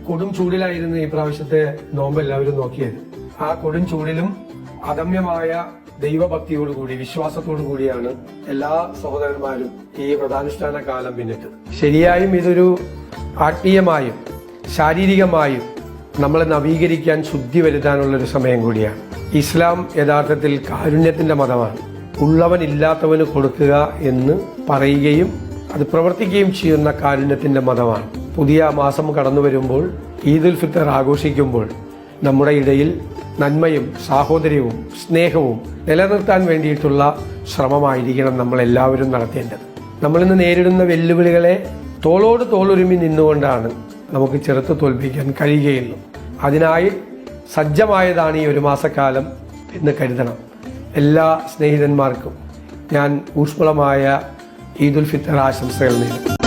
കൊടും ചൂടിലായിരുന്നു ഈ പ്രാവശ്യത്തെ നോമ്പ് എല്ലാവരും നോക്കിയത്. ആ കൊടും ചൂടിലും അദമ്യമായ ദൈവഭക്തിയോടുകൂടി വിശ്വാസത്തോടു കൂടിയാണ് എല്ലാ സഹോദരന്മാരും ഈ വ്രതാനുഷ്ഠാന കാലം പിന്നിട്ടത്. ശരിയായും ഇതൊരു ആത്മീയമായും ശാരീരികമായും നമ്മളെ നവീകരിക്കാൻ ശുദ്ധി വരുത്താനുള്ളൊരു സമയം കൂടിയാണ്. ഇസ്ലാം യഥാർത്ഥത്തിൽ കാരുണ്യത്തിന്റെ മതമാണ്. ഉള്ളവൻ ഇല്ലാത്തവന് കൊടുക്കുക എന്ന് പറയുകയും അത് പ്രവർത്തിക്കുകയും ചെയ്യുന്ന കാരുണ്യത്തിന്റെ മതമാണ്. പുതിയ മാസം കടന്നു വരുമ്പോൾ ഈദുൽ ഫിത്തർ ആഘോഷിക്കുമ്പോൾ നമ്മുടെ ഇടയിൽ നന്മയും സാഹോദര്യവും സ്നേഹവും നിലനിർത്താൻ വേണ്ടിയിട്ടുള്ള ശ്രമമായിരിക്കണം നമ്മൾ എല്ലാവരും നടത്തേണ്ടത്. നമ്മളിന്ന് നേരിടുന്ന വെല്ലുവിളികളെ തോളോട് തോളൊരുമി നിന്നുകൊണ്ടാണ് നമുക്ക് ചെറുത്ത് തോൽപ്പിക്കാൻ കഴിയുകയുള്ളൂ. അതിനായി സജ്ജമായതാണ് ഈ ഒരു മാസക്കാലം എന്ന് കരുതണം. എല്ലാ സ്നേഹിതന്മാർക്കും ഞാൻ ഊഷ്മളമായ ഈദുൽ ഫിത്തർ ആശംസകൾ നേരുന്നു.